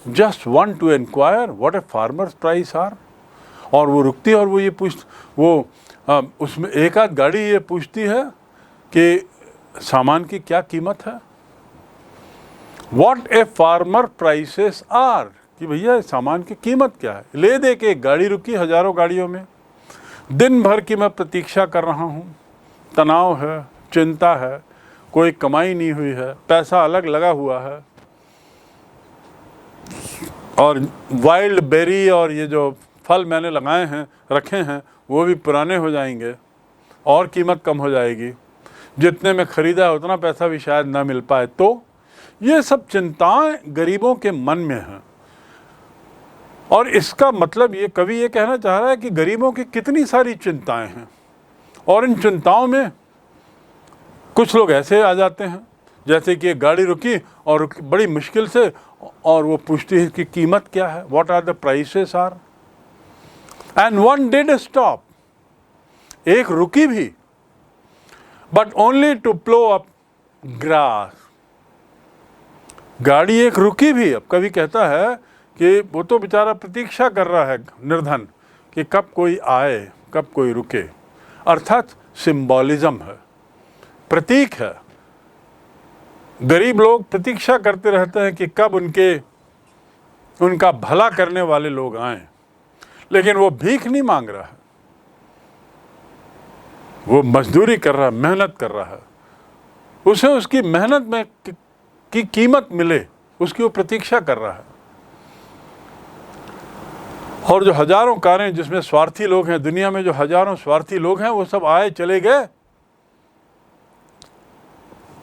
Just one to inquire what a farmer's price are. और वो रुकती है और वो ये उसमें एक आध गाड़ी ये पूछती है कि सामान की क्या कीमत है। What a farmer prices are, कि भैया सामान की कीमत क्या है। ले दे के एक गाड़ी रुकी हजारों गाड़ियों में। दिन भर की मैं प्रतीक्षा कर रहा हूँ, तनाव है, चिंता है, कोई कमाई नहीं हुई है, पैसा अलग लगा हुआ है, और वाइल्ड बेरी और ये जो फल मैंने लगाए हैं रखे हैं वो भी पुराने हो जाएंगे और कीमत कम हो जाएगी, जितने में ख़रीदा है उतना पैसा भी शायद ना मिल पाए। तो ये सब चिंताएं गरीबों के मन में हैं। और इसका मतलब ये कवि ये कहना चाह रहा है कि गरीबों की कितनी सारी चिंताएं हैं, और इन चिंताओं में कुछ लोग ऐसे आ जाते हैं जैसे कि एक गाड़ी रुकी और बड़ी मुश्किल से, और वो पूछती है कि कीमत क्या है, what are the prices are. And one did stop, एक रुकी भी, but only to plough up grass. गाड़ी एक रुकी भी। अब कभी कहता है कि वो तो बेचारा प्रतीक्षा कर रहा है निर्धन कि कब कोई आए, कब कोई रुके। अर्थात सिंबॉलिज्म है, प्रतीक है। गरीब लोग प्रतीक्षा करते रहते हैं कि कब उनका भला करने वाले लोग आएं, लेकिन वो भीख नहीं मांग रहा है, वो मजदूरी कर रहा है, मेहनत कर रहा है, उसे उसकी मेहनत में की कीमत मिले, उसकी वो प्रतीक्षा कर रहा है। और जो हजारों कारें जिसमें स्वार्थी लोग हैं, दुनिया में जो हजारों स्वार्थी लोग हैं, वो सब आए चले गए।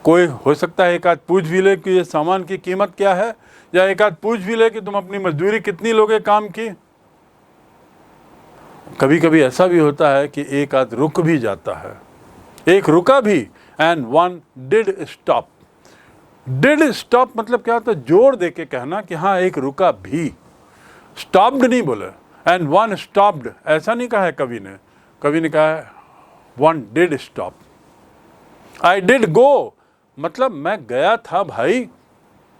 कोई हो सकता है एक आध पूछ भी ले कि ये सामान की कीमत क्या है, या एक आध पूछ भी ले कि तुम अपनी मजदूरी कितनी लोगे काम की। कभी कभी ऐसा भी होता है कि एक आध रुक भी जाता है, एक रुका भी। And one did stop. Did stop मतलब क्या होता है, जोर दे के कहना कि हाँ एक रुका भी, स्टॉप्ड नहीं बोले। एंड वन स्टॉप्ड ऐसा नहीं कहा है कवि ने। कवि ने कहा है one did stop. I did go मतलब मैं गया था भाई।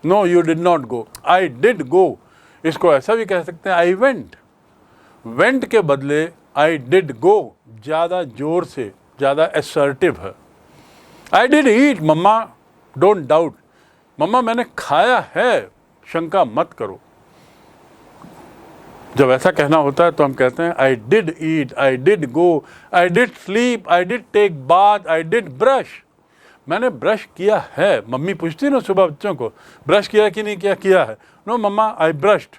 No you did not go, I did go. इसको ऐसा भी कह सकते हैं आई वेंट। वेंट के बदले आई डिड गो ज़्यादा जोर से, ज़्यादा असर्टिव है। I did eat mamma, don't doubt. मम्मा मैंने खाया है, शंका मत करो। जब ऐसा कहना होता है तो हम कहते हैं I did eat, I did go, I did sleep, I did take bath, I did brush. मैंने ब्रश किया है। मम्मी पूछती ना सुबह बच्चों को, ब्रश किया कि नहीं किया, किया है। नो मम्मा आई ब्रश्ड।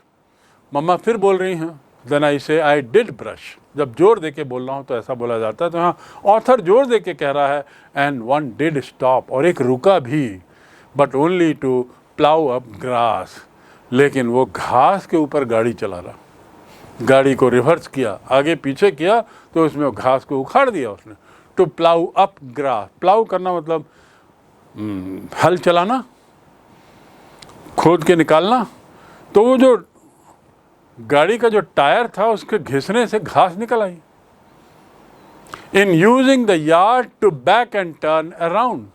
मम्मा फिर बोल रही हैं, देन आई से आई डिड ब्रश। जब जोर दे के बोल रहा हूँ तो ऐसा बोला जाता है। तो हाँ, ऑथर जोर दे के कह रहा है एंड वन डिड स्टॉप, और एक रुका भी, but only to plough up grass. लेकिन वो घास के ऊपर गाड़ी चला रहा, गाड़ी को रिवर्स किया, आगे पीछे किया तो उसमें वो घास को उखाड़ दिया उसने। To plough up grass, plough करना मतलब हल चलाना, खोद के निकालना। तो वो जो गाड़ी का जो टायर था उसके घिसने से घास निकल आई। In using the yard to back and turn around.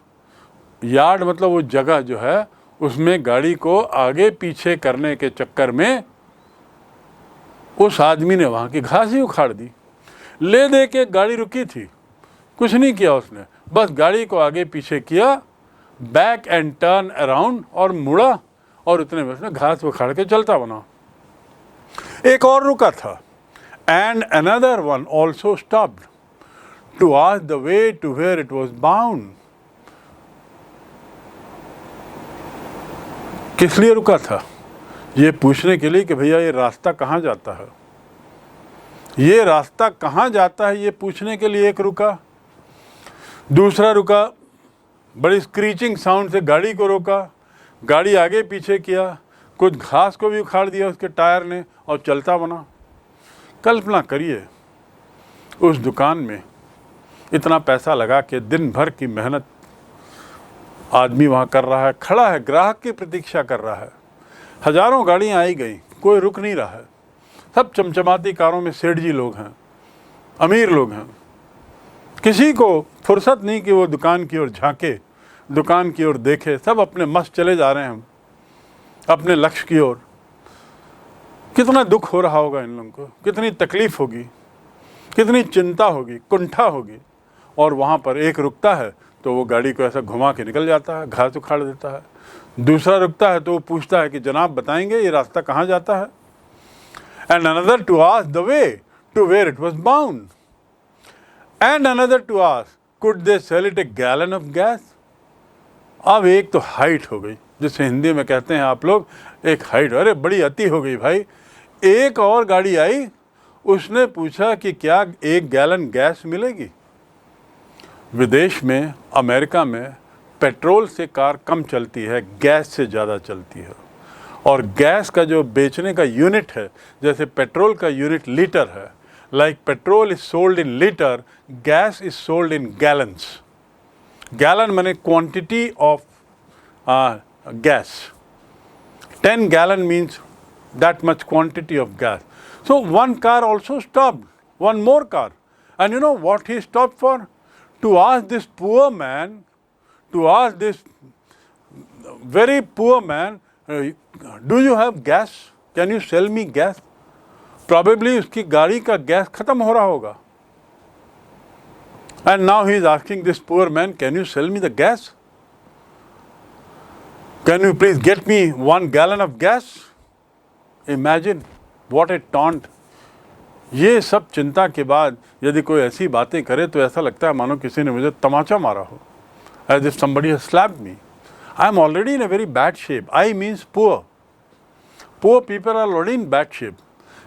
Yard मतलब वो जगह जो है उसमें गाड़ी को आगे पीछे करने के चक्कर में उस आदमी ने वहाँ की घास ही उखाड़ दी। ले दे के गाड़ी रुकी थी, कुछ नहीं किया उसने, बस गाड़ी को आगे पीछे किया, बैक एंड टर्न अराउंड, और मुड़ा, और उतने में उसने घास उखाड़ के चलता बना। एक और रुका था। And another one also stopped to ask the way to where it was bound. किस लिए रुका था? ये पूछने के लिए कि भैया ये रास्ता कहाँ जाता है, ये रास्ता कहाँ जाता है, ये पूछने के लिए एक रुका। दूसरा रुका, बड़ी स्क्रीचिंग साउंड से गाड़ी को रोका, गाड़ी आगे पीछे किया, कुछ घास को भी उखाड़ दिया उसके टायर ने, और चलता बना। कल्पना करिए उस दुकान में इतना पैसा लगा के दिन भर की मेहनत आदमी वहाँ कर रहा है, खड़ा है, ग्राहक की प्रतीक्षा कर रहा है। हजारों गाड़ियाँ आई गई, कोई रुक नहीं रहा है। सब चमचमाती कारों में सेठ जी लोग हैं, अमीर लोग हैं। किसी को फुर्सत नहीं कि वो दुकान की ओर झांके, दुकान की ओर देखे। सब अपने मस्त चले जा रहे हैं अपने लक्ष्य की ओर। कितना दुख हो रहा होगा इन लोगों को, कितनी तकलीफ होगी, कितनी चिंता होगी, कुंठा होगी। और वहाँ पर एक रुकता है तो वो गाड़ी को ऐसा घुमा के निकल जाता है, घास उखाड़ देता है। दूसरा रुकता है तो वो पूछता है कि जनाब बताएंगे ये रास्ता कहाँ जाता है। And another to ask the way to where it was bound, and another to ask could they sell it a gallon of gas. अब एक तो हाइट हो गई, जिसे हिंदी में कहते हैं आप लोग एक हाइट, अरे बड़ी अति हो गई भाई। एक और गाड़ी आई, उसने पूछा कि क्या 1 गैलन गैस मिलेगी। विदेश में, अमेरिका में पेट्रोल से कार कम चलती है, गैस से ज़्यादा चलती है। और गैस का जो बेचने का यूनिट है, जैसे पेट्रोल का यूनिट लीटर है, like petrol is sold in litre, gas is sold in gallons. Gallon माने quantity of gas. 10 gallon means that much quantity of gas. So one car also stopped, one more car. And you know what he stopped for? To ask this poor man, to ask this very poor man, do you have gas? Can you sell me gas? Probably उसकी गाड़ी का gas खत्म हो रहा होगा. And now he is asking this poor man, can you sell me the gas? Can you please get me 1 gallon of gas? Imagine what a taunt. ये सब चिंता के बाद यदि कोई ऐसी बातें करे तो ऐसा लगता है मानो किसी ने मुझे तमाचा मारा हो. As if somebody has slapped me. I am already in a very bad shape. I means poor. Poor people are already in bad shape.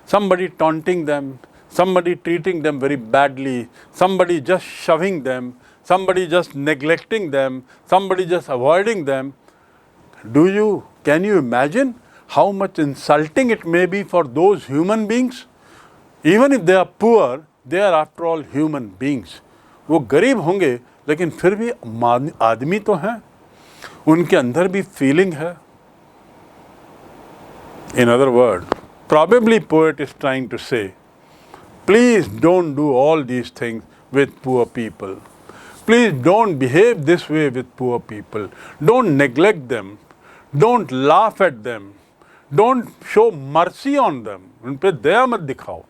Somebody taunting them, somebody treating them very badly, somebody just shoving them, somebody just neglecting them, somebody just avoiding them. Can you imagine how much insulting it may be for those human beings? Even if they are poor, they are after all human beings. वो गरीब होंगे लेकिन फिर भी आदमी तो हैं, उनके अंदर भी feeling है. In other words, probably poet is trying to say, please don't do all these things with poor people. Please don't behave this way with poor people. Don't neglect them. Don't laugh at them. Don't show mercy on them. उन पे दया मत दिखाओ.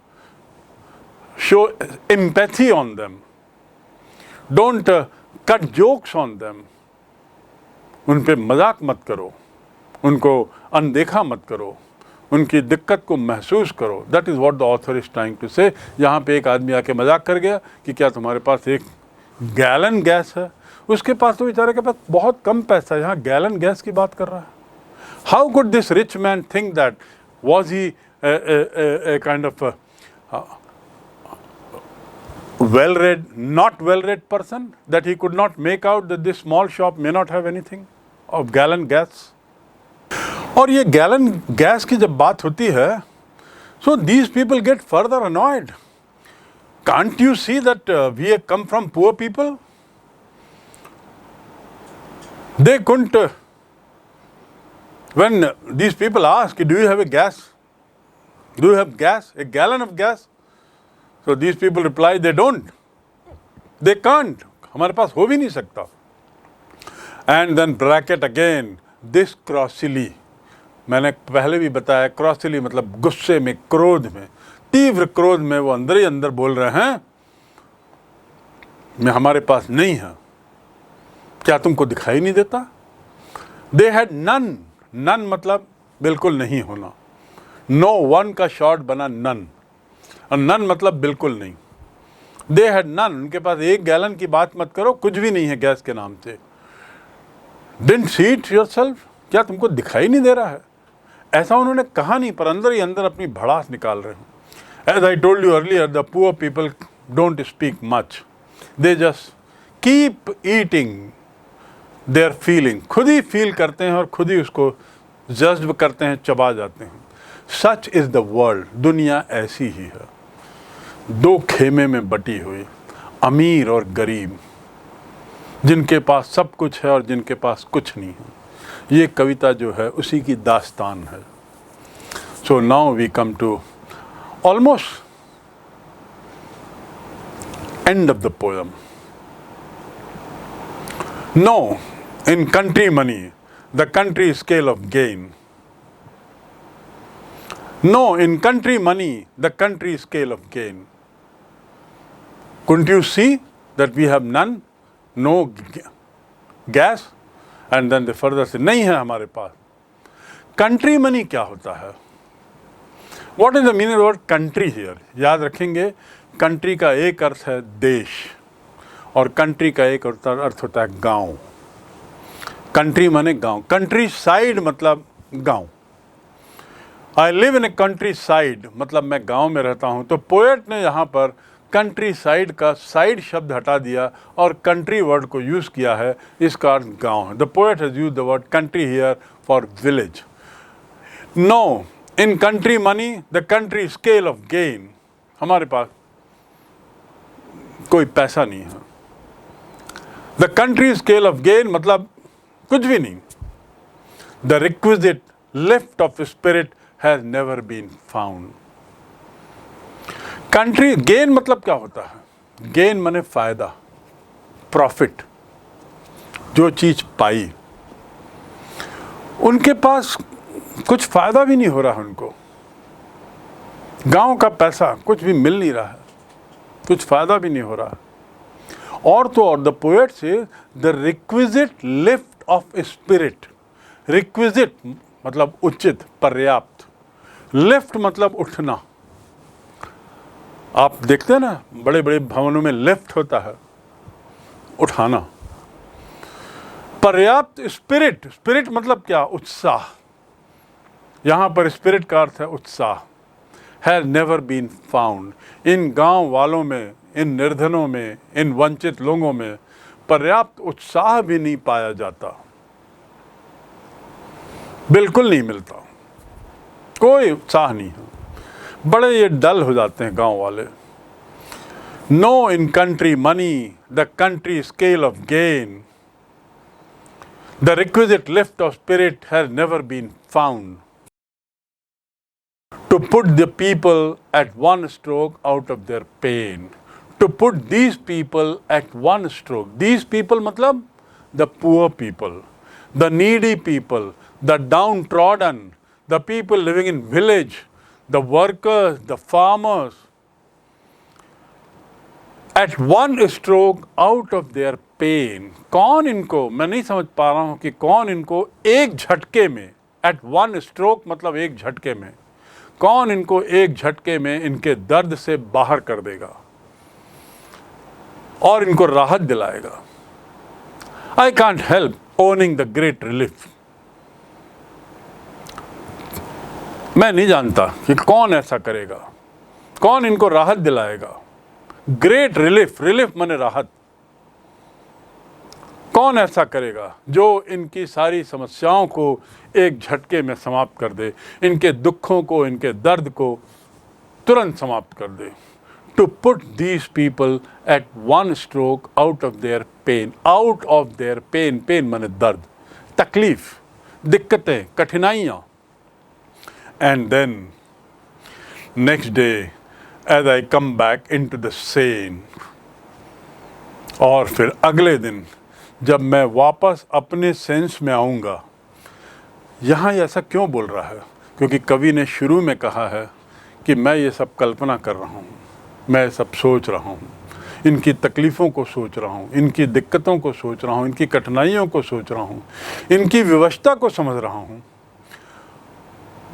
Show empathy on them. Don't cut jokes on them. उन पे मजाक मत करो. उनको अनदेखा मत करो. उनकी दिक्कत को महसूस करो. That is what the author is trying to say. यहाँ पे एक आदमी आके मजाक कर गया कि क्या तुम्हारे पास 1 गैलन गैस है. उसके पास तो बेचारे के पास बहुत कम पैसा है, यहाँ गैलन गैस की बात कर रहा है. How could this rich man think that? Was he a kind of well-read, not well-read person, that he could not make out that this small shop may not have anything of gallon gas? और ये gallon gas की जब बात होती है, so these people get further annoyed. Can't you see that we have come from poor people? They couldn't, when these people ask, do you have a gas? Do you have gas? A gallon of gas? So these people reply, they don't. They can't. हमारे पास हो भी नहीं सकता. And then bracket again, this crossly. मैंने पहले भी बताया, क्रॉसली मतलब गुस्से में, क्रोध में, तीव्र क्रोध में वो अंदर ही अंदर बोल रहे हैं, मैं हमारे पास नहीं है. क्या तुमको दिखाई नहीं देता? They had none. None मतलब बिल्कुल नहीं होना. No one का शॉर्ट बना none. और none मतलब बिल्कुल नहीं. They had none. उनके पास 1 गैलन की बात मत करो, कुछ भी नहीं है गैस के नाम से. Didn't see it yourself? क्या तुमको दिखाई नहीं दे रहा है? ऐसा उन्होंने कहा नहीं, पर अंदर ही अंदर अपनी भड़ास निकाल रहे हैं. As I told you earlier, the poor people don't speak much. They just keep eating their feeling. खुद ही फील करते हैं और खुद ही उसको जज्ब करते हैं, चबा जाते हैं. Such is the world. दुनिया ऐसी ही है, 2 खेमे में बटी हुई, अमीर और गरीब, जिनके पास सब कुछ है और जिनके पास कुछ नहीं है. ये कविता जो है उसी की दास्तान है. So now we come to almost end of the poem. No, in country money, the country scale of gain. No, in country money, the country scale of gain. Couldn't you see that we have none? No gas? And then they further say, नहीं है हमारे पास. Country money क्या होता है? What is the meaning of the word country here? याद रखेंगे, country का एक अर्थ है देश और country का एक अर्थ होता है गांव. Country माने गांव. Country side मतलब गांव. I live in a country side मतलब मैं गांव में रहता हूं. तो पोएट ने यहाँ पर कंट्री साइड का साइड शब्द हटा दिया और कंट्री वर्ड को यूज़ किया है. इसका अर्थ गांव है. The poet has used the word country here for village. No, in country money the country scale of gain. हमारे पास कोई पैसा नहीं है. The country scale of gain मतलब कुछ भी नहीं. The requisite lift of spirit has never been found. Country gain मतलब क्या होता है? गेन माने फायदा, प्रॉफिट. जो चीज पाई, उनके पास कुछ फायदा भी नहीं हो रहा है. उनको गांव का पैसा कुछ भी मिल नहीं रहा है, कुछ फायदा भी नहीं हो रहा है. और तो और द पोएट से the requisite lift of spirit. Requisite मतलब उचित, पर्याप्त. लिफ्ट मतलब उठना. आप देखते हैं ना, बड़े बड़े भवनों में लिफ्ट होता है, उठाना. पर्याप्त स्पिरिट. स्पिरिट मतलब क्या? उत्साह. यहां पर स्पिरिट का अर्थ है उत्साह. Has never been found. इन गांव वालों में, इन निर्धनों में, इन वंचित लोगों में पर्याप्त उत्साह भी नहीं पाया जाता. बिल्कुल नहीं मिलता, कोई उत्साह नहीं है. बड़े ये डल हो जाते हैं गांव वाले. No, in country money the country scale of gain. The requisite lift of spirit has never been found to put the people at one stroke out of their pain. To put these people at one stroke. These people मतलब the poor people, the needy people, the downtrodden, the people living in village, the workers, the farmers, at one stroke out of their pain. कौन इनको, मैं नहीं समझ पा रहा हूं कि कौन इनको एक झटके में, at one stroke मतलब एक झटके में, कौन इनको एक झटके में इनके दर्द से बाहर कर देगा और इनको राहत दिलाएगा. I can't help owning the great relief. मैं नहीं जानता कि कौन ऐसा करेगा, कौन इनको राहत दिलाएगा. Great relief. रिलीफ माने राहत. कौन ऐसा करेगा जो इनकी सारी समस्याओं को एक झटके में समाप्त कर दे, इनके दुखों को, इनके दर्द को तुरंत समाप्त कर दे. To put these people at one stroke out of their pain. Out of their pain. Pain माने दर्द, तकलीफ, दिक्कतें, कठिनाइयाँ. And then next day as I come back into the scene, और फिर अगले दिन जब मैं वापस अपने सेंस में आऊँगा. यहाँ ऐसा क्यों बोल रहा है? क्योंकि कवि ने शुरू में कहा है कि मैं ये सब कल्पना कर रहा हूँ, मैं सब सोच रहा हूँ, इनकी तकलीफ़ों को सोच रहा हूँ, इनकी दिक्कतों को सोच रहा हूँ, इनकी कठिनाइयों को सोच रहा हूँ, इनकी विवशता को समझ रहा हूँ,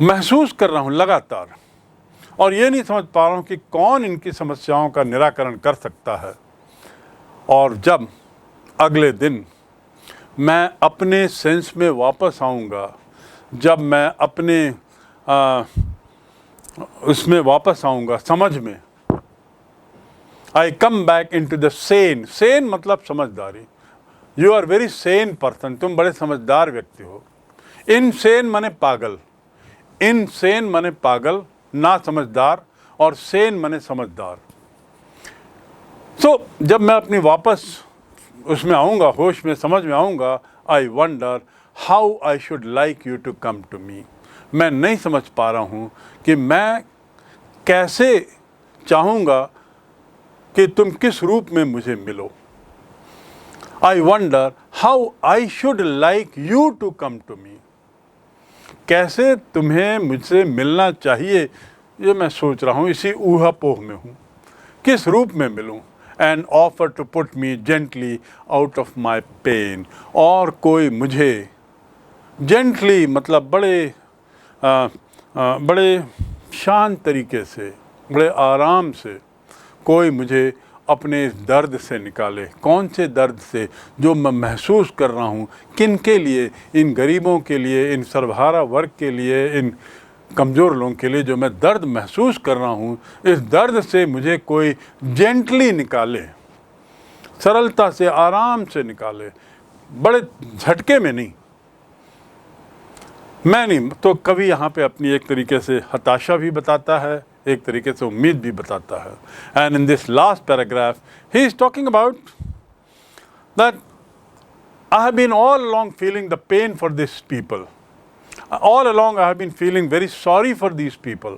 महसूस कर रहा हूँ लगातार. और ये नहीं समझ पा रहा हूँ कि कौन इनकी समस्याओं का निराकरण कर सकता है. और जब अगले दिन मैं अपने सेंस में वापस आऊँगा, जब मैं अपने उसमें वापस आऊँगा, समझ में, I come back into the sane. Sane मतलब समझदारी. You are very sane person. तुम बड़े समझदार व्यक्ति हो. इनसेन माने पागल. इनसेन माने पागल, ना समझदार, और सेन माने समझदार. तो जब मैं अपनी वापस उसमें आऊँगा, होश में, समझ में आऊँगा, I wonder how I should like you to come to me. मैं नहीं समझ पा रहा हूँ कि मैं कैसे चाहूँगा कि तुम किस रूप में मुझे मिलो. I wonder how I should like you to come to me. कैसे तुम्हें मुझसे मिलना चाहिए ये मैं सोच रहा हूँ, इसी ऊहापोह में हूँ, किस रूप में मिलूँ। And offer to put me gently out of my pain, और कोई मुझे जेंटली मतलब बड़े शांत तरीके से, बड़े आराम से कोई मुझे अपने इस दर्द से निकाले। कौन से दर्द से? जो मैं महसूस कर रहा हूँ। किन के लिए? इन गरीबों के लिए, इन सर्वहारा वर्ग के लिए, इन कमज़ोर लोगों के लिए जो मैं दर्द महसूस कर रहा हूँ। इस दर्द से मुझे कोई जेंटली निकाले, सरलता से, आराम से निकाले, बड़े झटके में नहीं। मैं नहीं तो कवि यहाँ पे अपनी एक तरीके से हताशा भी बताता है, एक तरीके से उम्मीद भी बताता है। And in this last paragraph he is talking about that I have been all along feeling the pain for this people, all along I have been feeling very sorry for this people.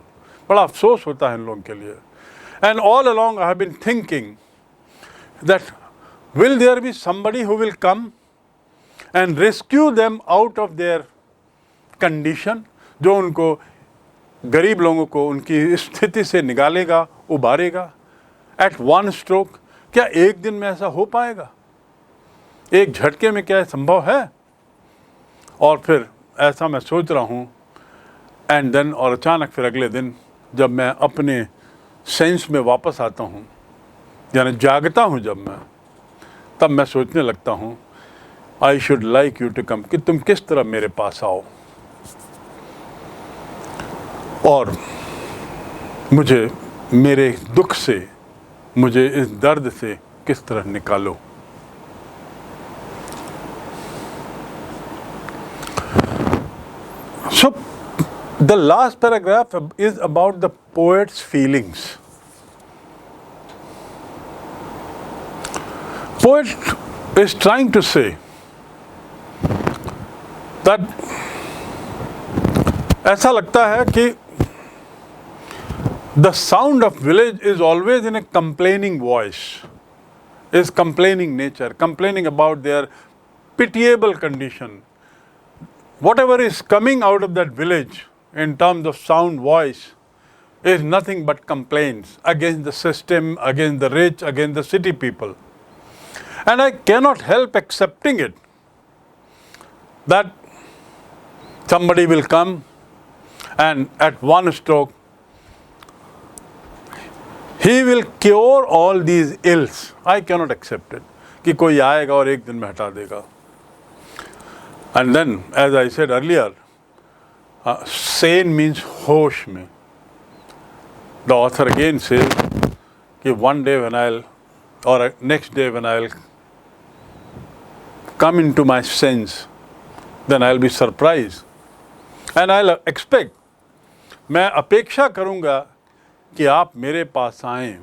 बड़ा अफसोस होता है इन लोगों के लिए। And all along I have been thinking that will there be somebody who will come and rescue them out of their condition, जो उनको, गरीब लोगों को उनकी स्थिति से निकालेगा, उबारेगा at one stroke। क्या एक दिन में ऐसा हो पाएगा? एक झटके में क्या संभव है? और फिर ऐसा मैं सोच रहा हूँ। एंड देन, और अचानक फिर अगले दिन जब मैं अपने सेंस में वापस आता हूँ, यानी जागता हूँ जब मैं, तब मैं सोचने लगता हूँ I should like you to come, कि तुम किस तरह मेरे पास आओ और मुझे मेरे दुख से, मुझे इस दर्द से किस तरह निकालो। So the last paragraph is about the poet's feelings. Poet is trying to say that ऐसा लगता है कि the sound of village is always in a complaining voice, is complaining nature, complaining about their pitiable condition. Whatever is coming out of that village in terms of sound voice is nothing but complaints against the system, against the rich, against the city people. And I cannot help accepting it, that somebody will come and at one stroke he will cure all these ills. I cannot accept it, कि कोई आएगा और एक दिन में हटा देगा. And then, as I said earlier, sane means होश में. The author again says कि one day when I'll, or next day when I'll come into my sense, then I'll be surprised and I'll expect, मैं अपेक्षा करूँगा कि आप मेरे पास आएं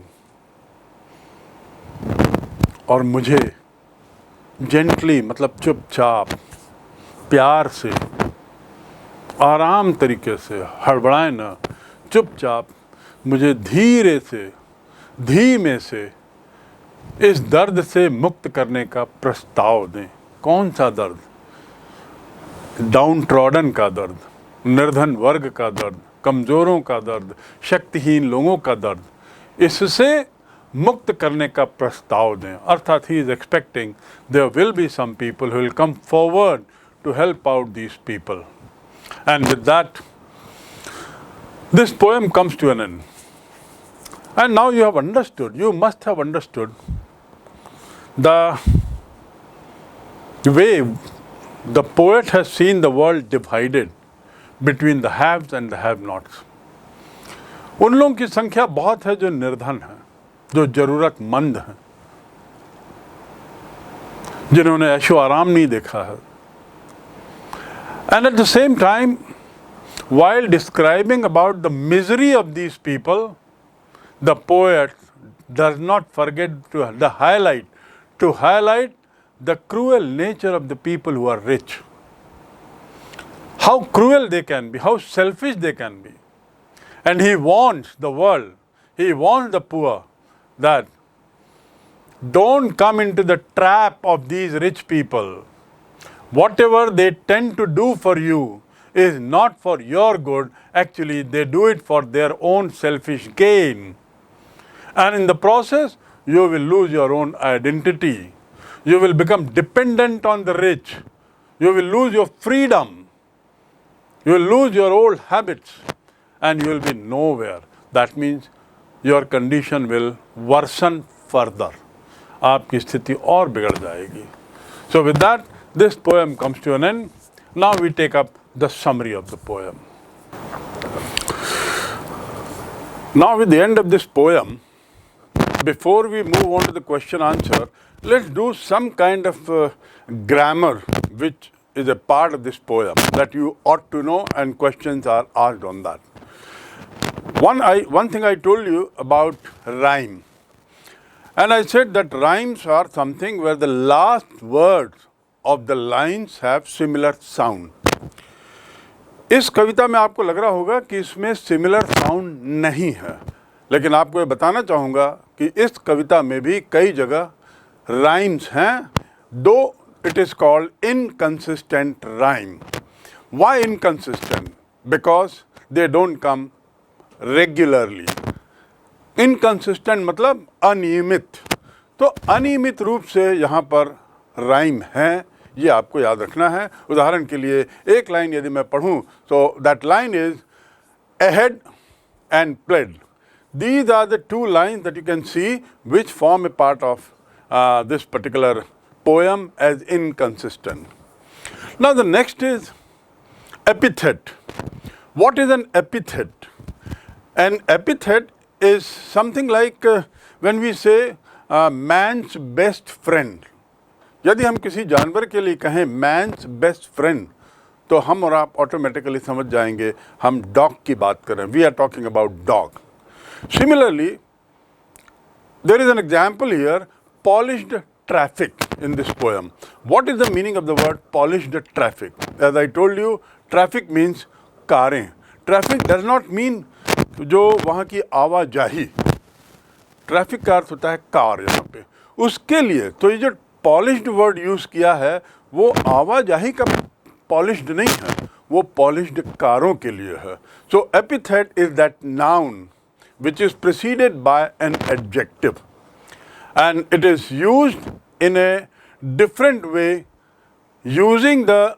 और मुझे जेंटली, मतलब चुपचाप, प्यार से, आराम तरीके से, हड़बड़ाएं ना, चुपचाप मुझे धीरे से, धीमे से इस दर्द से मुक्त करने का प्रस्ताव दें. कौन सा दर्द? डाउन ट्रॉडन का दर्द, निर्धन वर्ग का दर्द, कमज़ोरों का दर्द, शक्तिहीन लोगों का दर्द, इससे मुक्त करने का प्रस्ताव दें. अर्थात he is expecting there will be some people who will come forward to help out these people. And with that, this poem comes to an end. And now you have understood, you must have understood the way the poet has seen the world divided between the haves and the have-nots. उन लोगों की संख्या बहुत है जो निर्धन हैं, जो ज़रूरतमंद हैं, जिन्होंने ऐशो आराम नहीं देखा है. And at the same time, while describing about the misery of these people, the poet does not forget to highlight the cruel nature of the people who are rich. How cruel they can be, how selfish they can be. And he warns the world, he warns the poor that don't come into the trap of these rich people. Whatever they tend to do for you, is not for your good. Actually, they do it for their own selfish gain. And in the process, you will lose your own identity. You will become dependent on the rich. You will lose your freedom. You will lose your old habits. And you will be nowhere. That means your condition will worsen further. आपकी स्थिति और बिगड़ जाएगी. So with that, this poem comes to an end. Now we take up the summary of the poem. Now with the end of this poem, before we move on to the question answer, let's do some kind of grammar which is a part of this poem that you ought to know, and questions are asked on that. One thing I told you about rhyme. And I said that rhymes are something where the last words of the lines have similar sound. इस कविता में आपको लग रहा होगा कि इसमें similar sound नहीं है, लेकिन आपको ये बताना चाहूँगा कि इस कविता में भी कई जगह राइम्स हैं, दो it is called inconsistent rhyme. Why inconsistent? Because they don't come regularly. Inconsistent मतलब अनियमित. तो अनियमित रूप से यहाँ पर राइम है, ये आपको याद रखना है. उदाहरण के लिए एक लाइन यदि मैं पढ़ूँ तो that line is ahead and pled. These are the two lines that you can see which form a part of this particular poem as inconsistent. Now the next is epithet. What is an epithet? An epithet is something like when we say man's best friend. यदि हम किसी जानवर के लिए कहें man's best friend, तो हम और आप ऑटोमेटिकली समझ जाएंगे हम डॉग की बात कर रहे हैं. We are talking about dog. Similarly, there is an example here, polished traffic in this poem. What is the meaning of the word polished traffic? As I told you, traffic means कारें. Traffic does not mean जो वहाँ की आवाजाही. Traffic का अर्थ होता है car यहाँ पे. उसके लिए तो ये जो पॉलिश्ड वर्ड यूज़ किया है वो आवाजाही का पॉलिश्ड नहीं है, वो पॉलिश्ड कारों के लिए है. So epithet is that noun which is preceded by an adjective, and it is used in a different way using the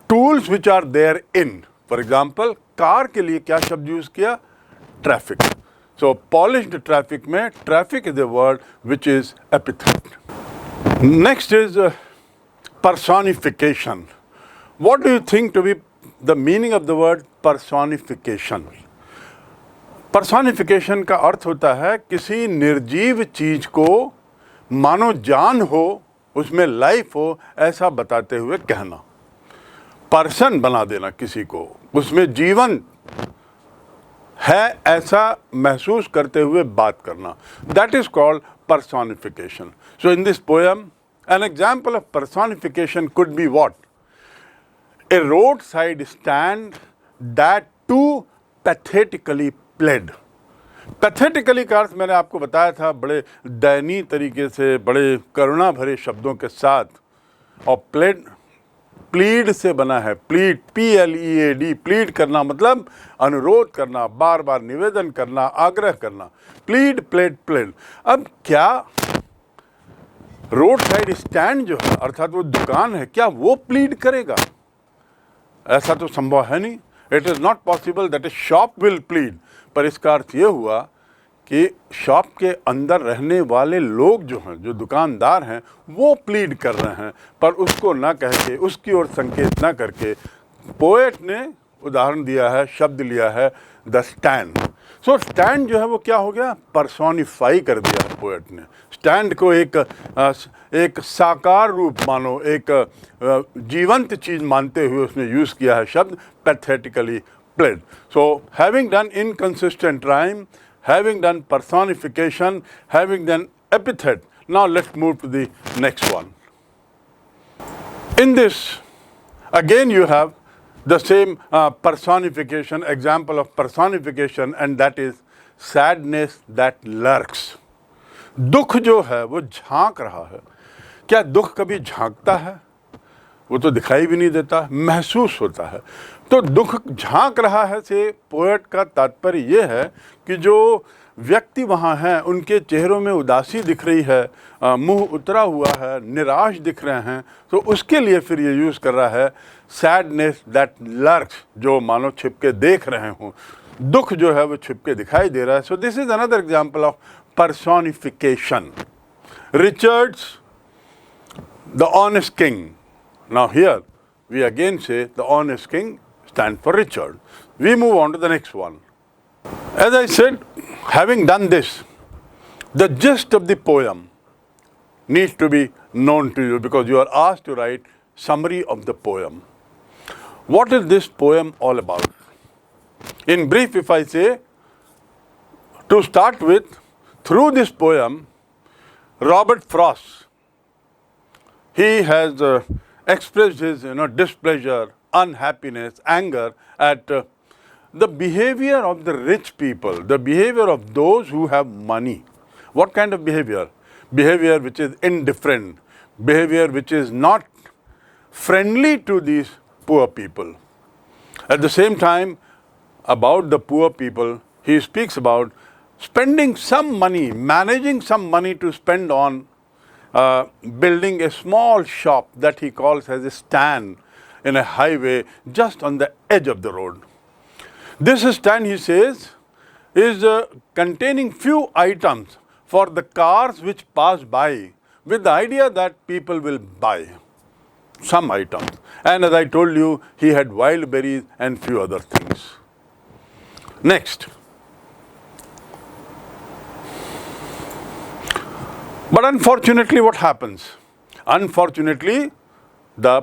tools which are therein. For example, car के लिए क्या शब्द यूज़ किया? ट्रैफिक. So polished traffic में traffic is a word which is epithet. Next is personification. What do you think to be the meaning of the word personification? Personification का अर्थ होता है किसी निर्जीव चीज को मानो जान हो, उसमें लाइफ हो, ऐसा बताते हुए कहना. पर्सन बना देना किसी को, उसमें जीवन है ऐसा महसूस करते हुए बात करना. That is called personification. So in this poem, an example of personification could be what? A roadside stand that too pathetically played. Pathetically का अर्थ मैंने आपको बताया था बड़े दयनीय तरीके से, बड़े करुणा भरे शब्दों के साथ. और प्लेड प्लीड से बना है. प्लीड, PLEAD, प्लीड करना मतलब अनुरोध करना, बार बार निवेदन करना, आग्रह करना. Plead, played, played. अब क्या रोड साइड स्टैंड जो है अर्थात वो दुकान है, क्या वो प्लीड करेगा? ऐसा तो संभव है नहीं. It is not possible that A shop will plead. पर इसका अर्थ ये हुआ कि शॉप के अंदर रहने वाले लोग जो हैं, जो दुकानदार हैं, वो प्लीड कर रहे हैं. पर उसको ना कह के, उसकी ओर संकेत ना करके पोएट ने उदाहरण दिया है, शब्द लिया है द स्टैंड. सो स्टैंड जो है वो क्या हो गया? पर्सोनिफाई कर दिया है पोएट ने. स्टैंड को एक साकार रूप मानो, एक जीवंत चीज़ मानते हुए उसने यूज़ किया है शब्द pathetically played. So having done inconsistent rhyme, having done personification, having done epithet, now let's move to the next one. In this, again you have the same personification, example of personification, and that is sadness that lurks. दुख जो है वो झांक रहा है. क्या दुख कभी झांकता है? वो तो दिखाई भी नहीं देता, महसूस होता है। तो दुख झांक रहा है से पोएट का तात्पर्य ये है कि जो व्यक्ति वहाँ हैं उनके चेहरों में उदासी दिख रही है, मुंह उतरा हुआ है, निराश दिख रहे हैं, तो उसके लिए फिर ये यूज़ कर रहा है सैडनेस दैट लर्क्स, जो मानो छिपके देख रहे हों, दुख जो है वो छिपके दिखाई दे रहा है। So this is another example of personification. Richard's the honest king. Now here we again say the honest king stands for Richard. We move on to the next one. As I said, having done this, the gist of the poem needs to be known to you because you are asked to write summary of the poem. What is this poem all about? In brief, if I say, to start with, through this poem, Robert Frost, he has expressed his displeasure, unhappiness, anger at the behavior of the rich people, the behavior of those who have money. What kind of behavior? Behavior which is indifferent, behavior which is not friendly to these poor people. At the same time, about the poor people, he speaks about spending some money, managing some money to spend on building a small shop that he calls as a stand in a highway just on the edge of the road. This stand, he says, is containing few items for the cars which pass by with the idea that people will buy some items. And as I told you, he had wild berries and few other things. Next. But unfortunately, what happens? Unfortunately, the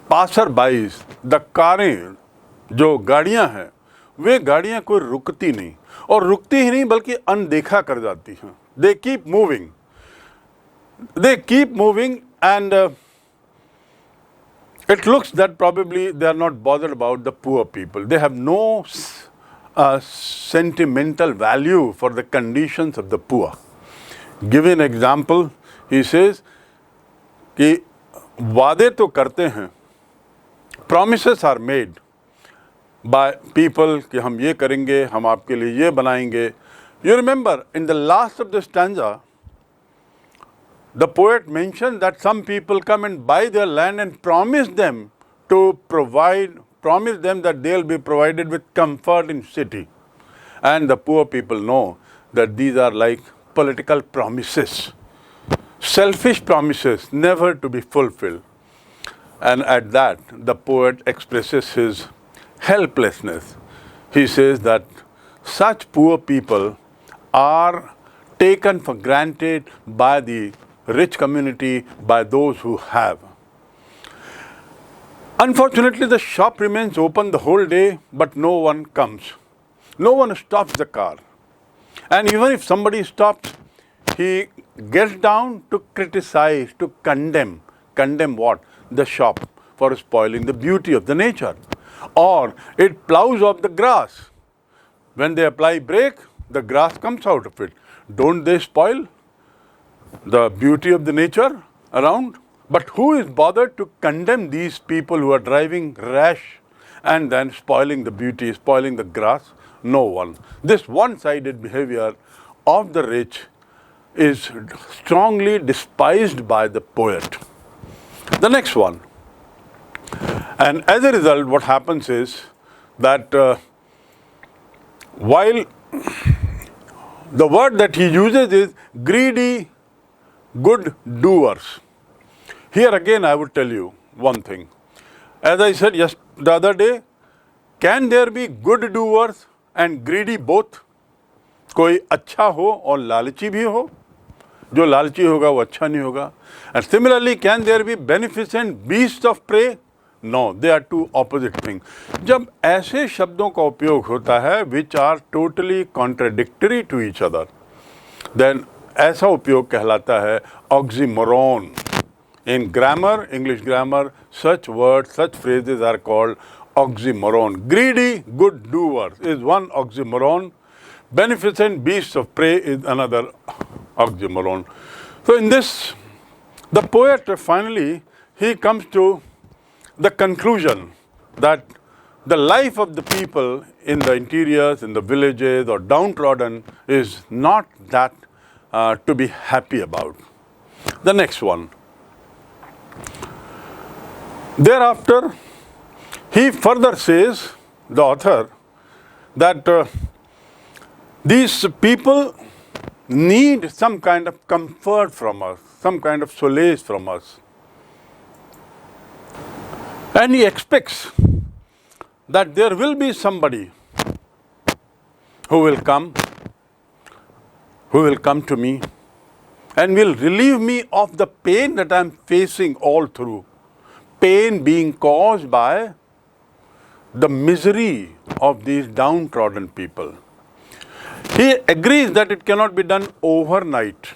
passer-bys, the कारें, जो गाड़ियां हैं, वे गाड़ियां कोई रुकती नहीं, और रुकती ही नहीं बल्कि अनदेखा कर जाती हैं. They keep moving. They keep moving, and it looks that probably they are not bothered about the poor people. They have no sentimental value for the conditions of the poor. Give an example, he says कि वादे तो करते हैं, promises are made by people कि हम ये करेंगे, हम आपके लिए ये बनाएंगे. You remember in the last of the stanza, the poet mentioned that some people come and buy their land and promise them that they'll be provided with comfort in city. And the poor people know that these are like political promises, selfish promises, never to be fulfilled. And at that, the poet expresses his helplessness. He says that such poor people are taken for granted by the rich community, by those who have. Unfortunately, the shop remains open the whole day, but no one comes. No one stops the car. And even if somebody stops, he gets down to criticize, to condemn. Condemn what? The shop for spoiling the beauty of the nature. Or it plows off the grass. When they apply brake, the grass comes out of it. Don't they spoil the beauty of the nature around? But who is bothered to condemn these people who are driving rash and then spoiling the beauty, spoiling the grass? No one. This one-sided behavior of the rich is strongly despised by the poet. The next one. And as a result, what happens is that while the word that he uses is greedy good doers. Here again I would tell you one thing. As I said the other day, can there be good doers and greedy both? कोई अच्छा हो और लालची भी हो? जो लालची होगा वो अच्छा नहीं होगा. And similarly, can there be beneficent beasts of prey? No, they are two opposite things. जब ऐसे शब्दों का उपयोग होता है which are totally contradictory to each other, then ऐसा उपयोग कहलाता है oxymoron. In grammar, English grammar, such words, such phrases are called oxymoron. Greedy good doers is one oxymoron. Beneficent beasts of prey is another oxymoron. So in this, the poet finally, he comes to the conclusion that the life of the people in the interiors, in the villages or downtrodden is not that to be happy about. The next one. Thereafter, he further says, the author, that these people need some kind of comfort from us, some kind of solace from us. And he expects that there will be somebody who will come to me and will relieve me of the pain that I am facing all through. Pain being caused by the misery of these downtrodden people. He agrees that it cannot be done overnight.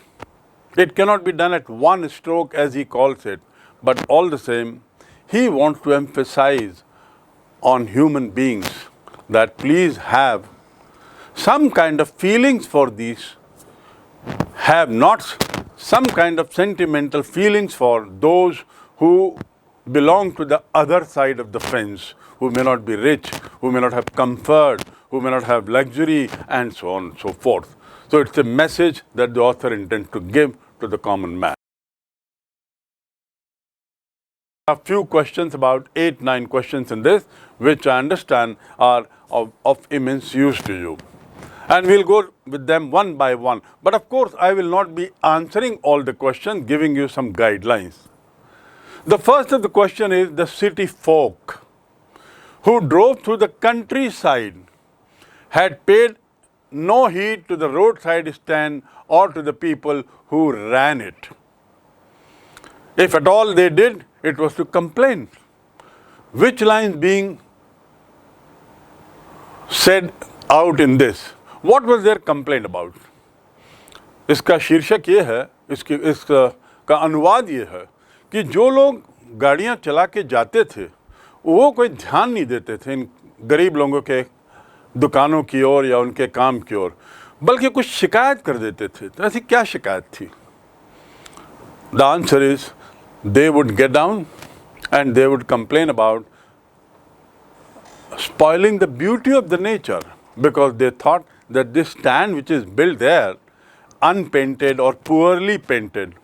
It cannot be done at one stroke, as he calls it. But all the same, he wants to emphasize on human beings that please have some kind of feelings for these. Have not some kind of sentimental feelings for those who belong to the other side of the fence, who may not be rich, who may not have comfort, who may not have luxury, and so on and so forth. So it's a message that the author intends to give to the common man. A few questions, about 8-9 questions in this, which I understand are of immense use to you. And we'll go with them one by one. But of course, I will not be answering all the questions, giving you some guidelines. The first of the question is the city folk who drove through the countryside had paid no heed to the roadside stand or to the people who ran it. If at all they did, it was to complain. Which lines being said out in this? What was their complaint about? इसका शीर्षक ये है, इसका अनुवाद ये है कि जो लोग गाड़ियाँ चला के जाते थे वो कोई ध्यान नहीं देते थे इन गरीब लोगों के दुकानों की ओर या उनके काम की ओर, बल्कि कुछ शिकायत कर देते थे. तो ऐसी क्या शिकायत थी? The answer is they would get down and they would complain about spoiling the beauty of the nature, because they thought that this stand which is built there, unpainted or poorly painted,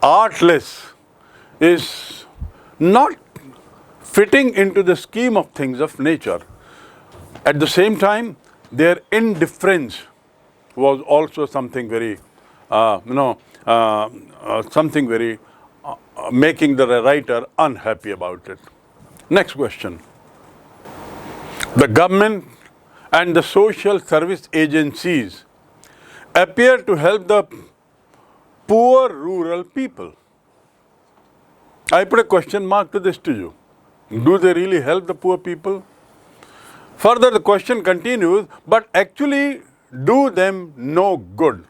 artless, is not fitting into the scheme of things of nature. At the same time, their indifference was also something very, making the writer unhappy about it. Next question. The government and the social service agencies appear to help the poor rural people. I put a question mark to this to you. Do they really help the poor people? Further, the question continues, but actually do them no good.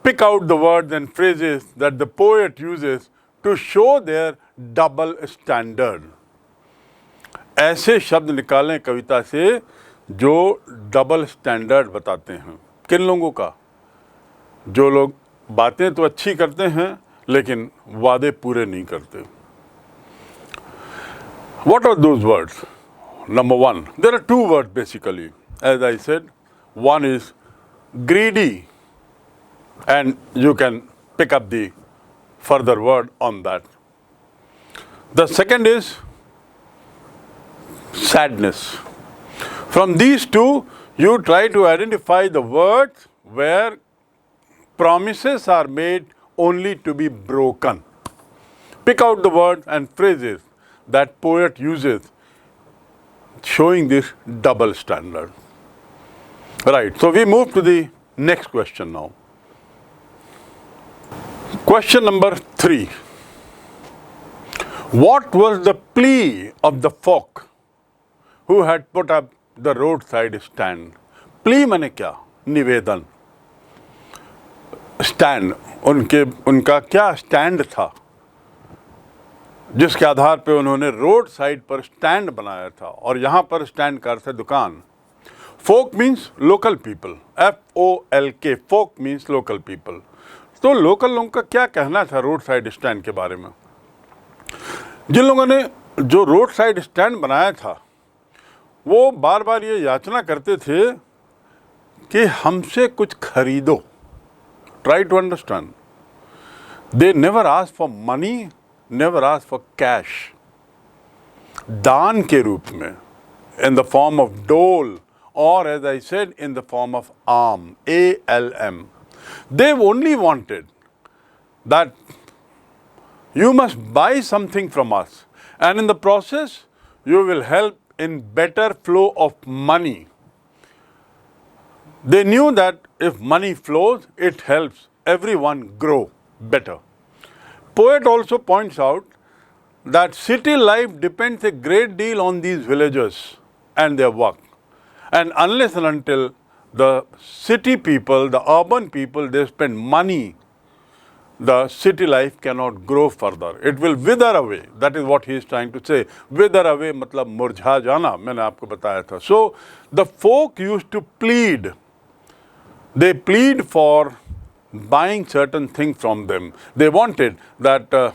Pick out the words and phrases that the poet uses to show their double standard. ऐसे शब्द निकालें कविता से जो double standard बताते हैं. किन लोगों का? जो लोग बातें तो अच्छी करते हैं लेकिन वादे पूरे नहीं करते. What are those words? Number one, there are two words basically. As I said, one is greedy, and you can pick up the further word on that. The second is sadness. From these two, you try to identify the words where promises are made only to be broken. Pick out the words and phrases that poet uses showing this double standard. Right, so we move to the next question now. Question number 3. What was the plea of the folk who had put up the roadside stand? Plea माने क्या? निवेदन. Stand, उनका क्या stand था जिसके आधार पे उन्होंने road side पर स्टैंड बनाया था. और यहाँ पर स्टैंड का अर्थ है दुकान. Folk means local people. FOLK. Folk means local people. तो लोकल लोगों का क्या कहना था रोड साइड स्टैंड के बारे में? जिन लोगों ने जो रोड साइड स्टैंड बनाया था वो बार बार ये याचना करते थे कि हमसे कुछ खरीदो. Try to understand. They never ask for money, never ask for cash. दान के रूप में, in the form of dole, or as I said, in the form of alm, A-L-M. They only wanted that you must buy something from us, and in the process, you will help in better flow of money. They knew that if money flows, it helps everyone grow better. Poet also points out that city life depends a great deal on these villagers and their work. And unless and until the city people, the urban people, they spend money, the city life cannot grow further. It will wither away. That is what he is trying to say. Wither away मतलब मुरझा जाना, मैंने आपको बताया था. So the folk used to plead. They plead for buying certain things from them. They wanted that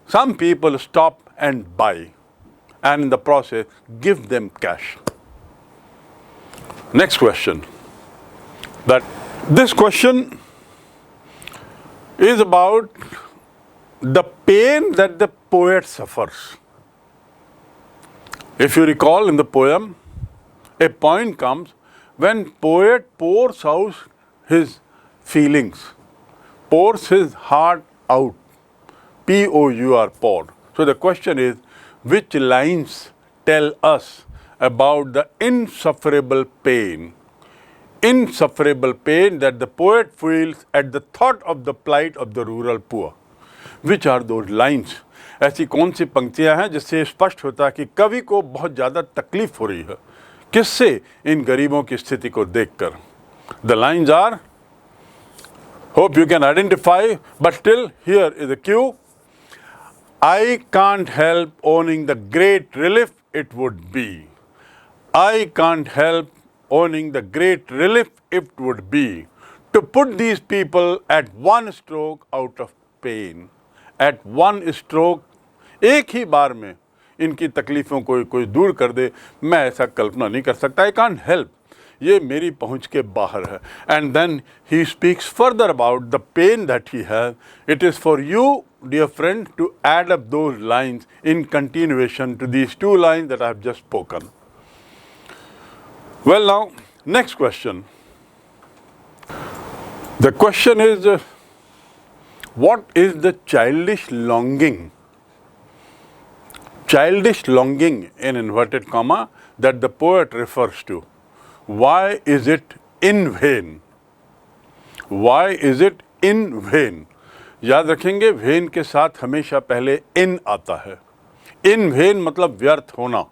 some people stop and buy, and in the process give them cash. Next question. This question is about the pain that the poet suffers. If you recall in the poem, a point comes when poet pours out his feelings, pours his heart out. P-O-U-R, poured. So the question is, which lines tell us about the insufferable pain that the poet feels at the thought of the plight of the rural poor? Which are those lines? ऐसी कौन सी पंक्तियां हैं जिससे स्पष्ट होता है कि कवि को बहुत ज़्यादा तकलीफ हो रही है किससे? इन गरीबों की स्थिति को देखकर. The lines are, hope you can identify, but still here is a cue. I can't help owning the great relief it would be. I can't help owning the great relief it would be to put these people at one stroke out of pain. At one stroke, एक ही बार में इनकी तकलीफ़ों को कोई दूर कर दे, मैं ऐसा कल्पना नहीं कर सकता. I can't help. ये मेरी पहुंच के बाहर है. And then he speaks further about the pain that he has. It is for you, dear friend, to add up those lines in continuation to these two lines that I have just spoken. Well, now, next question. The question is, what is the childish longing? Childish longing, in inverted comma, that the poet refers to. Why is it in vain? Why is it in vain? याद रखेंगे, vain के साथ हमेशा पहले in आता है. In vain मतलब व्यर्थ होना.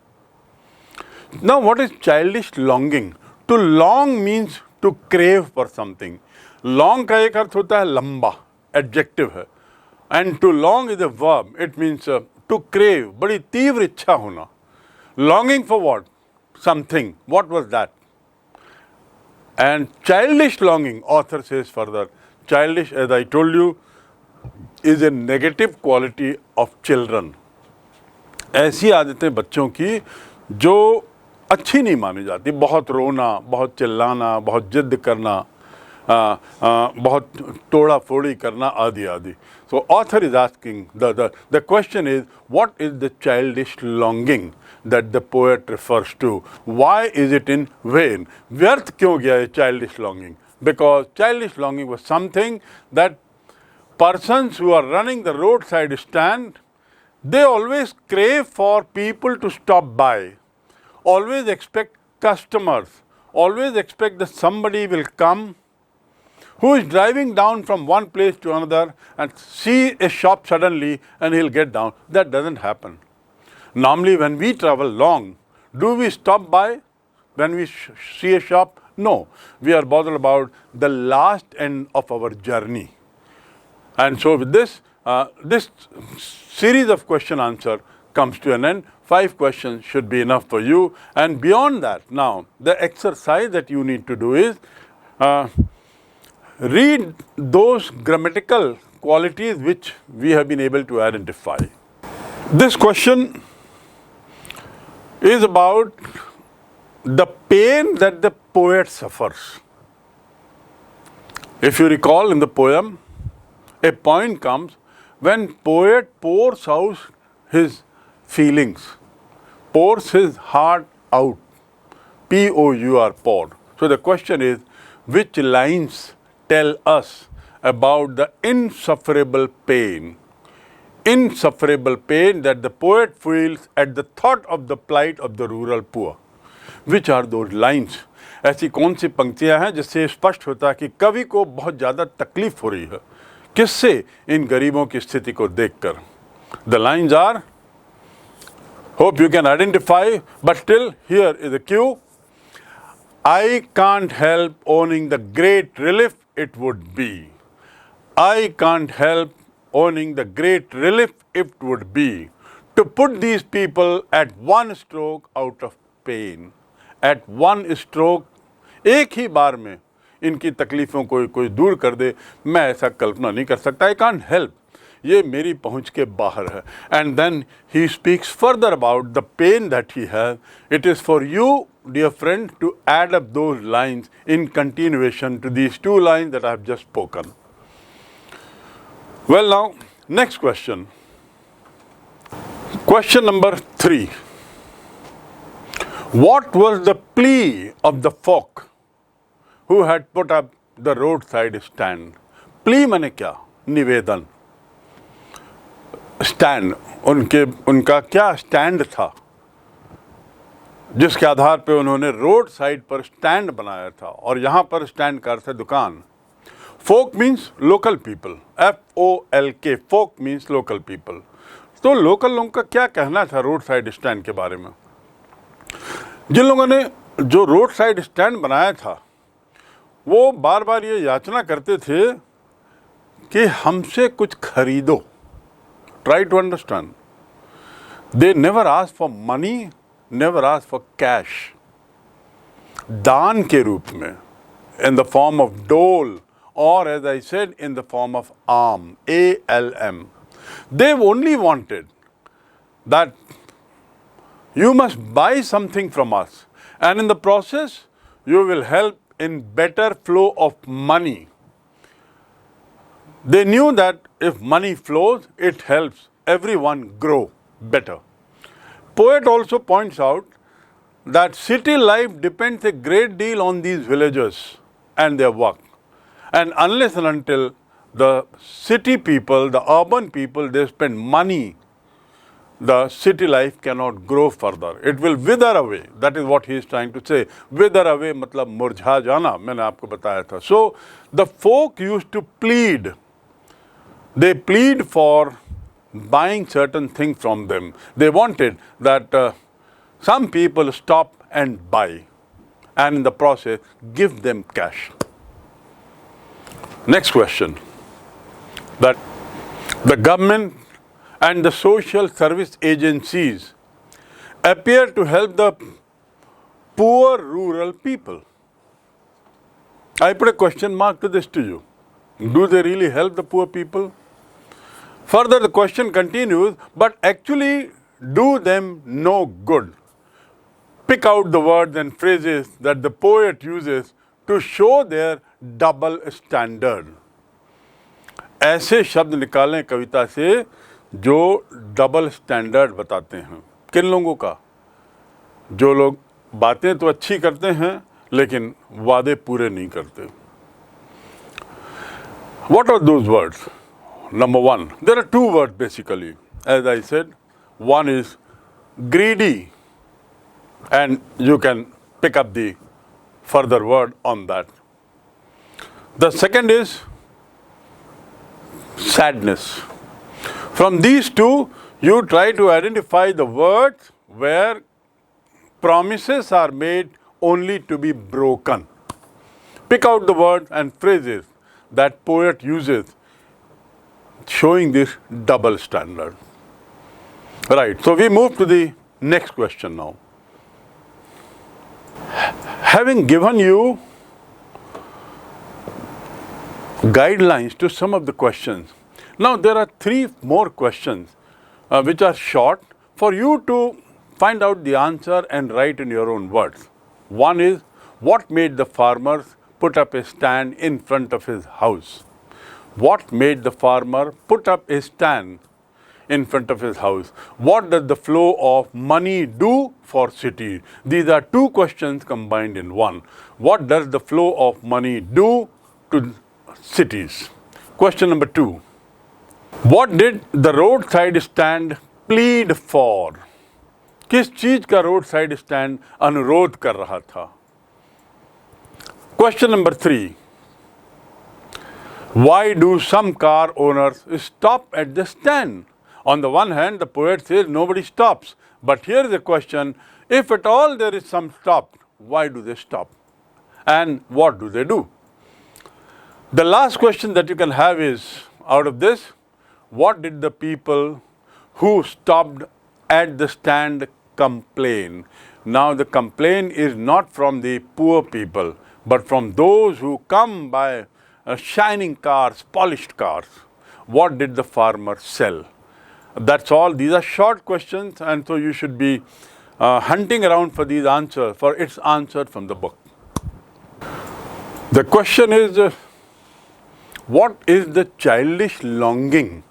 Now what is childish longing? To long means to crave for something. Long का एक अर्थ होता है लंबा, adjective है. And to long is a verb. It means to crave, बड़ी तीव्र इच्छा होना. Longing for what? Something. What was that? And childish longing, author says further, childish, as I told you, is a negative quality of children. ऐसी आदतें बच्चों की जो अच्छी नहीं मानी जाती. बहुत रोना, बहुत चिल्लाना, बहुत जिद करना, बहुत तोड़ा फोड़ी करना, आदि आदि. So author is asking, the question is, what is the childish longing that the poet refers to? Why is it in vain? व्यर्थ क्यों गया ये childish longing? Because childish longing was something that persons who are running the roadside stand, they always crave for people to stop by, always expect customers, always expect that somebody will come who is driving down from one place to another and see a shop suddenly and he'll get down. That doesn't happen. Normally when we travel long, do we stop by when we see a shop? No. We are bothered about the last end of our journey. And so with this, this series of question answer comes to an end. 5 questions should be enough for you. And beyond that, now, the exercise that you need to do is, read those grammatical qualities which we have been able to identify. This question is about the pain that the poet suffers. If you recall in the poem, a point comes when poet pours out his feelings, pours his heart out. P-O-U-R, poured. So the question is, which lines tell us about the insufferable pain that the poet feels at the thought of the plight of the rural poor? Which are those lines? ऐसी कौन सी पंक्तियां हैं जिससे स्पष्ट होता है कि कवि को बहुत ज़्यादा तकलीफ हो रही है, किससे? इन गरीबों की स्थिति को देखकर. The lines are, hope you can identify, but still here is a cue. I can't help owning the great relief it would be. I can't help owning the great relief it would be to put these people at one stroke out of pain. At one stroke, एक ही बार में इनकी तकलीफ़ों को कोई दूर कर दे, मैं ऐसा कल्पना नहीं कर सकता. I can't help. ये मेरी पहुंच के बाहर है. And then he speaks further about the pain that he has. It is for you, dear friend, to add up those lines in continuation to these two lines that I have just spoken. Well, now, next question. Question number 3. What was the plea of the folk who had put up the roadside stand? Plea माने क्या? निवेदन. Stand, उनका क्या stand था जिसके आधार पे उन्होंने road side पर स्टैंड बनाया था. और यहाँ पर स्टैंड का अर्थ है दुकान. फोक मीन्स लोकल पीपल, FOLK, फोक मीन्स लोकल पीपल. तो लोकल लोगों का क्या कहना था रोड साइड स्टैंड के बारे में? जिन लोगों ने जो रोड साइड स्टैंड बनाया था वो बार बार ये याचना करते थे कि हमसे कुछ खरीदो. Try to understand. They never ask for money, never ask for cash. दान के रूप में, in the form of dole, or as I said, in the form of alm, ALM. They only wanted that you must buy something from us, and in the process, you will help in better flow of money. They knew that if money flows, it helps everyone grow better. Poet also points out that city life depends a great deal on these villagers and their work. And unless and until the city people, the urban people, they spend money, the city life cannot grow further. It will wither away. That is what he is trying to say. Wither away मतलब मुरझा जाना, मैंने आपको बताया था. So the folk used to plead. They plead for buying certain things from them. They wanted that some people stop and buy, and in the process give them cash. Next question. That the government and the social service agencies appear to help the poor rural people. I put a question mark to this to you. Do they really help the poor people? Further, the question continues, but actually do them no good. Pick out the words and phrases that the poet uses to show their double standard. ऐसे शब्द निकालें कविता से जो double standard बताते हैं. किन लोगों का? जो लोग बातें तो अच्छी करते हैं लेकिन वादे पूरे नहीं करते. What are those words? Number one, there are two words basically. As I said, one is greedy, and you can pick up the further word on that. The second is sadness. From these two, you try to identify the words where promises are made only to be broken. Pick out the words and phrases that poet uses showing this double standard. Right, so we move to the next question now. Having given you guidelines to some of the questions. Now there are three more questions which are short for you to find out the answer and write in your own words. One is, what made the farmer put up a stand in front of his house? What made the farmer put up a stand in front of his house? What does the flow of money do for cities? These are two questions combined in one. What does the flow of money do to cities? Question number 2. What did the roadside stand plead for? किस चीज का road side stand अनुरोध कर रहा था? Question number 3. Why do some car owners stop at the stand? On the one hand, the poet says nobody stops. But here is the question, if at all there is some stop, why do they stop? And what do they do? The last question that you can have is, out of this, what did the people who stopped at the stand complain? Now the complaint is not from the poor people, but from those who come by shining cars, polished cars. What did the farmer sell? That's all. These are short questions, and so you should be hunting around for these answers, for its answer from the book. The question is, what is the childish longing?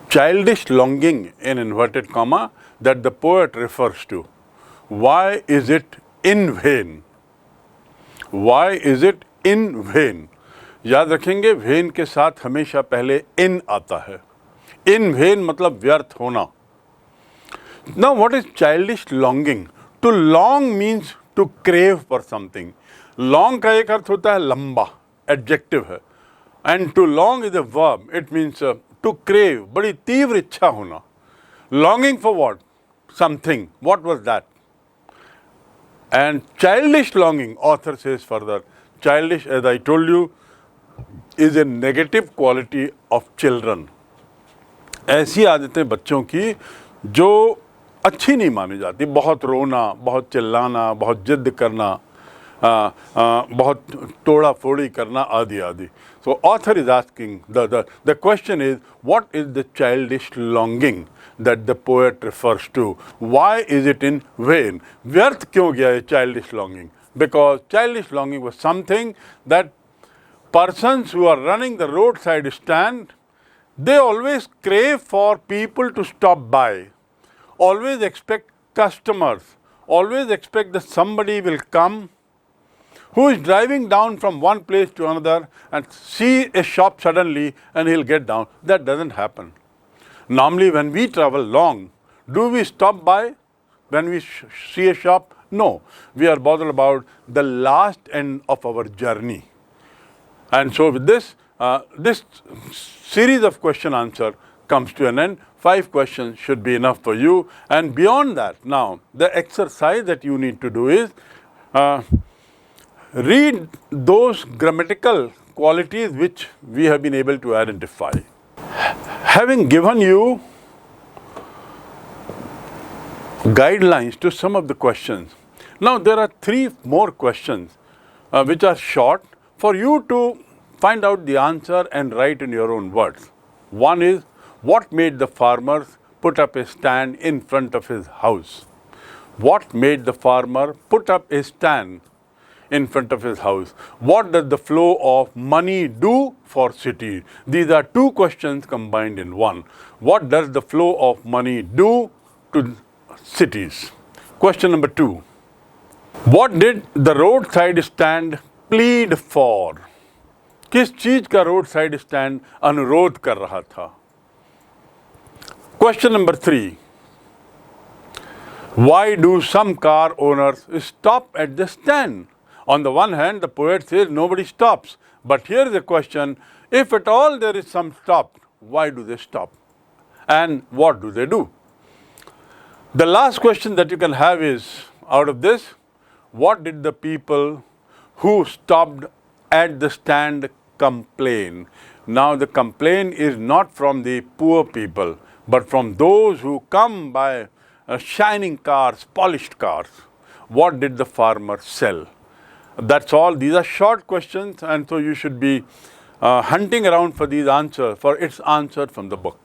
Childish longing in inverted comma that the poet refers to. Why is it in vain? Why is it in vain? याद रखेंगे, vain के साथ हमेशा पहले in आता है. In vain मतलब व्यर्थ होना. Now what is childish longing? To long means to crave for something. Long का एक अर्थ होता है लंबा, adjective है. And to long is a verb. It means to crave, बड़ी तीव्र इच्छा होना. Longing for what? Something. What was that? And childish longing, author says further, childish, as I told you, is a negative quality of children. ऐसी आदतें बच्चों की जो अच्छी नहीं मानी जाती, बहुत रोना, बहुत चिल्लाना, बहुत जिद करना, बहुत तोड़ा फोड़ी करना, आदि आदि. So author is asking, the question is, what is the childish longing that the poet refers to? Why is it in vain? व्यर्थ क्यों गया है childish longing? Because childish longing was something that persons who are running the roadside stand, they always crave for people to stop by, always expect customers, always expect that somebody will come who is driving down from one place to another and see a shop suddenly and he'll get down. That doesn't happen. Normally when we travel long, do we stop by when we see a shop? No. We are bothered about the last end of our journey. And so with this, this series of question answer comes to an end. 5 questions should be enough for you. And beyond that, now the exercise that you need to do is read those grammatical qualities which we have been able to identify. Having given you guidelines to some of the questions, now there are 3 more questions which are short for you to find out the answer and write in your own words. One is, what made the farmer put up a stand in front of his house? What made the farmer put up a stand in front of his house? What does the flow of money do for cities? These are 2 questions combined in one. What does the flow of money do to cities? Question number 2. What did the roadside stand plead for? किस चीज का road side stand अनुरोध कर रहा था? Question number 3. Why do some car owners stop at the stand? On the one hand, the poet says nobody stops. But here is the question, if at all there is some stop, why do they stop? And what do they do? The last question that you can have is, out of this, what did the people who stopped at the stand complain? Now the complaint is not from the poor people, but from those who come by shining cars, polished cars. What did the farmer sell? That's all. These are short questions, and so you should be hunting around for these answers, for its answer from the book.